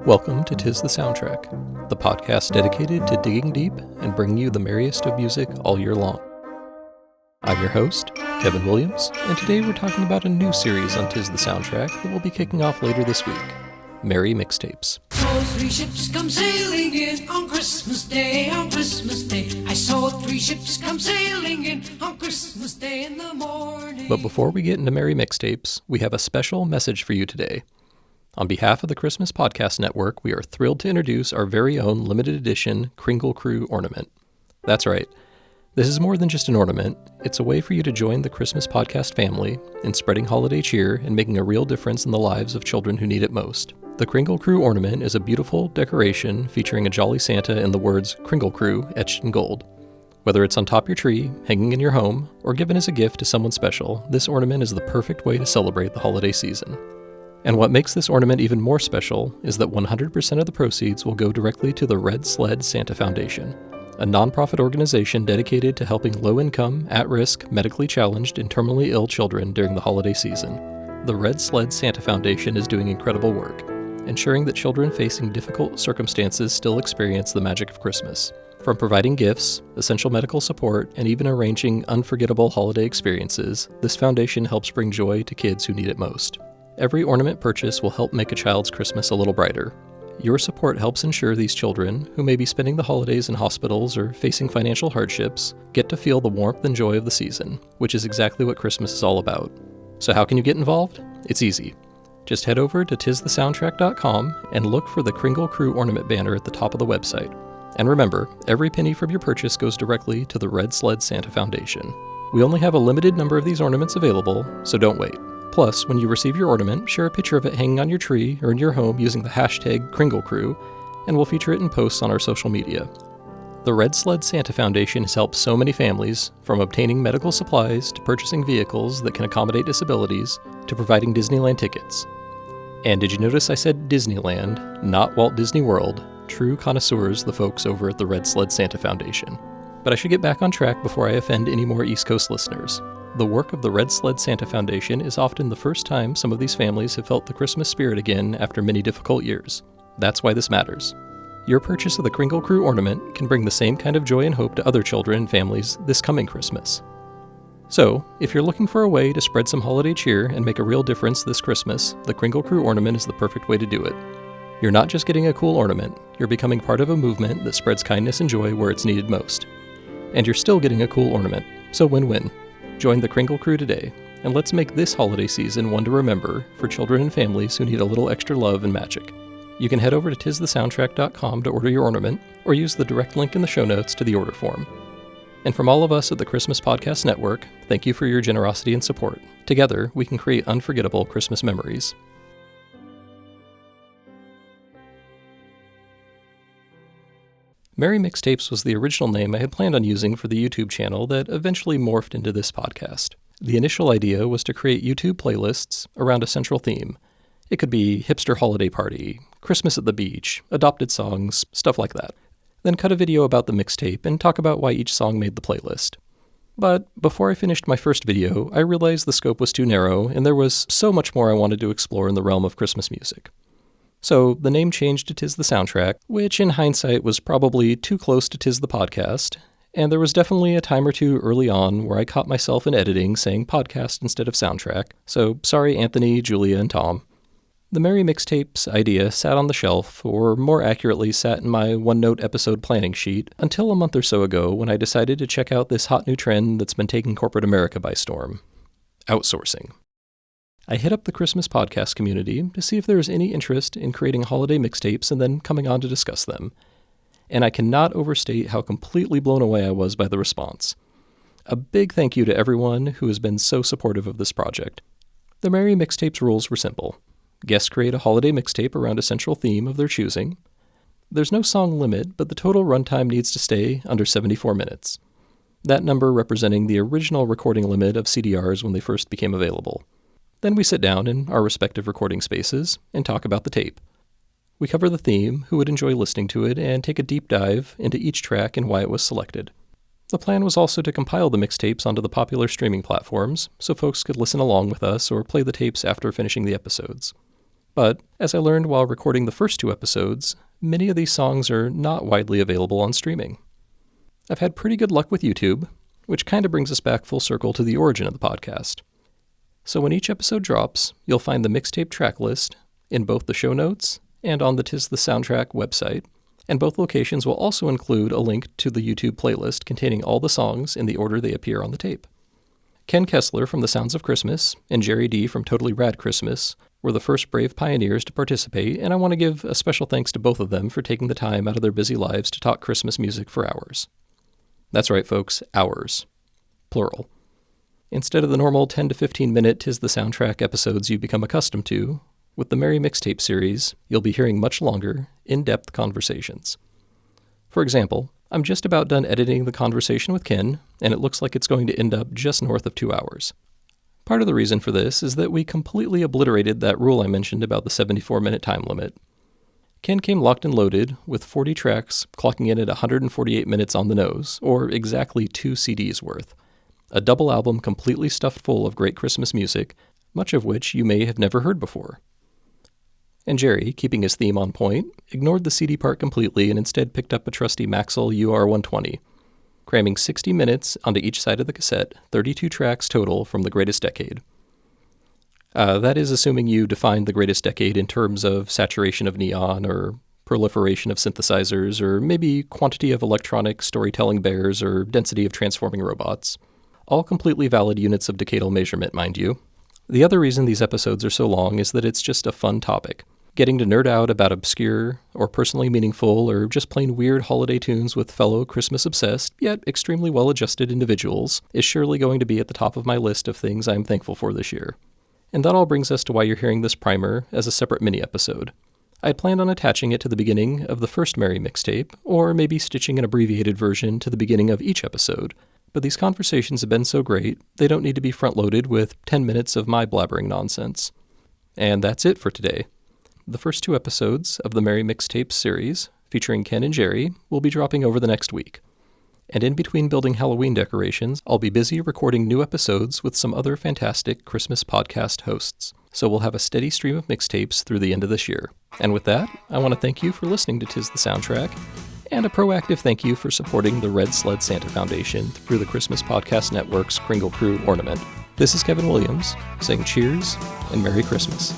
Welcome to 'Tis the Soundtrack, the podcast dedicated to digging deep and bringing you the merriest of music all year long. I'm your host, Kevin Williams, and today we're talking about a new series on 'Tis the Soundtrack that will be kicking off later this week, Merry Mixtapes. Saw three ships come sailing in on Christmas Day, on Christmas Day. I saw three ships come sailing in on Christmas Day in the morning. But before we get into Merry Mixtapes, we have a special message for you today. On behalf of the Christmas Podcast Network, we are thrilled to introduce our very own limited edition Kringle Krew Ornament. That's right. This is more than just an ornament. It's a way for you to join the Christmas Podcast family in spreading holiday cheer and making a real difference in the lives of children who need it most. The Kringle Krew Ornament is a beautiful decoration featuring a jolly Santa and the words Kringle Krew etched in gold. Whether it's on top of your tree, hanging in your home, or given as a gift to someone special, this ornament is the perfect way to celebrate the holiday season. And what makes this ornament even more special is that 100% of the proceeds will go directly to the Red Sled Santa Foundation, a nonprofit organization dedicated to helping low-income, at-risk, medically challenged, and terminally ill children during the holiday season. The Red Sled Santa Foundation is doing incredible work, ensuring that children facing difficult circumstances still experience the magic of Christmas. From providing gifts, essential medical support, and even arranging unforgettable holiday experiences, this foundation helps bring joy to kids who need it most. Every ornament purchase will help make a child's Christmas a little brighter. Your support helps ensure these children, who may be spending the holidays in hospitals or facing financial hardships, get to feel the warmth and joy of the season, which is exactly what Christmas is all about. So how can you get involved? It's easy. Just head over to tisthesoundtrack.com and look for the Kringle Krew Ornament banner at the top of the website. And remember, every penny from your purchase goes directly to the Red Sled Santa Foundation. We only have a limited number of these ornaments available, so don't wait. Plus, when you receive your ornament, share a picture of it hanging on your tree or in your home using the hashtag KringleKrew, and we'll feature it in posts on our social media. The Red Sled Santa Foundation has helped so many families, from obtaining medical supplies to purchasing vehicles that can accommodate disabilities to providing Disneyland tickets. And did you notice I said Disneyland, not Walt Disney World? True connoisseurs, the folks over at the Red Sled Santa Foundation. But I should get back on track before I offend any more East Coast listeners. The work of the Red Sled Santa Foundation is often the first time some of these families have felt the Christmas spirit again after many difficult years. That's why this matters. Your purchase of the Kringle Krew Ornament can bring the same kind of joy and hope to other children and families this coming Christmas. So, if you're looking for a way to spread some holiday cheer and make a real difference this Christmas, the Kringle Krew Ornament is the perfect way to do it. You're not just getting a cool ornament, you're becoming part of a movement that spreads kindness and joy where it's needed most. And you're still getting a cool ornament, so win-win. Join the Kringle Krew today, and let's make this holiday season one to remember for children and families who need a little extra love and magic. You can head over to tisthesoundtrack.com to order your ornament, or use the direct link in the show notes to the order form. And from all of us at the Christmas Podcast Network, thank you for your generosity and support. Together, we can create unforgettable Christmas memories. Merry Mixtapes was the original name I had planned on using for the YouTube channel that eventually morphed into this podcast. The initial idea was to create YouTube playlists around a central theme. It could be hipster holiday party, Christmas at the beach, adopted songs, stuff like that. Then cut a video about the mixtape and talk about why each song made the playlist. But before I finished my first video, I realized the scope was too narrow and there was so much more I wanted to explore in the realm of Christmas music. So the name changed to 'Tis the Soundtrack, which in hindsight was probably too close to 'Tis the Podcast, and there was definitely a time or two early on where I caught myself in editing saying podcast instead of soundtrack, so sorry Anthony, Julia, and Tom. The Merry Mixtapes idea sat on the shelf, or more accurately sat in my OneNote episode planning sheet, until a month or so ago when I decided to check out this hot new trend that's been taking corporate America by storm: outsourcing. I hit up the Christmas podcast community to see if there was any interest in creating holiday mixtapes and then coming on to discuss them. And I cannot overstate how completely blown away I was by the response. A big thank you to everyone who has been so supportive of this project. The Merry Mixtapes rules were simple. Guests create a holiday mixtape around a central theme of their choosing. There's no song limit, but the total runtime needs to stay under 74 minutes. That number representing the original recording limit of CDRs when they first became available. Then we sit down in our respective recording spaces and talk about the tape. We cover the theme, who would enjoy listening to it, and take a deep dive into each track and why it was selected. The plan was also to compile the mixtapes onto the popular streaming platforms, so folks could listen along with us or play the tapes after finishing the episodes. But, as I learned while recording the first 2 episodes, many of these songs are not widely available on streaming. I've had pretty good luck with YouTube, which kind of brings us back full circle to the origin of the podcast. So when each episode drops, you'll find the mixtape track list in both the show notes and on the 'Tis the Soundtrack website, and both locations will also include a link to the YouTube playlist containing all the songs in the order they appear on the tape. Ken Kessler from The Sounds of Christmas and Jerry D from Totally Rad Christmas were the first brave pioneers to participate, and I want to give a special thanks to both of them for taking the time out of their busy lives to talk Christmas music for hours. That's right, folks, hours. Plural. Instead of the normal 10 to 15 minute 'Tis the Soundtrack episodes you've become accustomed to, with the Merry Mixtape series, you'll be hearing much longer, in-depth conversations. For example, I'm just about done editing the conversation with Ken, and it looks like it's going to end up just north of 2 hours. Part of the reason for this is that we completely obliterated that rule I mentioned about the 74-minute time limit. Ken came locked and loaded, with 40 tracks clocking in at 148 minutes on the nose, or exactly 2 CDs worth. A double album completely stuffed full of great Christmas music, much of which you may have never heard before. And Jerry, keeping his theme on point, ignored the CD part completely and instead picked up a trusty Maxell UR120, cramming 60 minutes onto each side of the cassette, 32 tracks total from the greatest decade. That is assuming you define the greatest decade in terms of saturation of neon, or proliferation of synthesizers, or maybe quantity of electronic storytelling bears, or density of transforming robots. All completely valid units of decadal measurement, mind you. The other reason these episodes are so long is that it's just a fun topic. Getting to nerd out about obscure, or personally meaningful, or just plain weird holiday tunes with fellow Christmas-obsessed, yet extremely well-adjusted individuals is surely going to be at the top of my list of things I'm thankful for this year. And that all brings us to why you're hearing this primer as a separate mini-episode. I'd planned on attaching it to the beginning of the first Merry Mixtape, or maybe stitching an abbreviated version to the beginning of each episode, but these conversations have been so great, they don't need to be front-loaded with 10 minutes of my blabbering nonsense. And that's it for today. The first 2 episodes of the Merry Mixtapes series, featuring Ken and Jerry, will be dropping over the next week. And in between building Halloween decorations, I'll be busy recording new episodes with some other fantastic Christmas podcast hosts. So we'll have a steady stream of mixtapes through the end of this year. And with that, I want to thank you for listening to 'Tis the Soundtrack, and a proactive thank you for supporting the Red Sled Santa Foundation through the Christmas Podcast Network's Kringle, Krew, Ornament. This is Kevin Williams, saying cheers and Merry Christmas.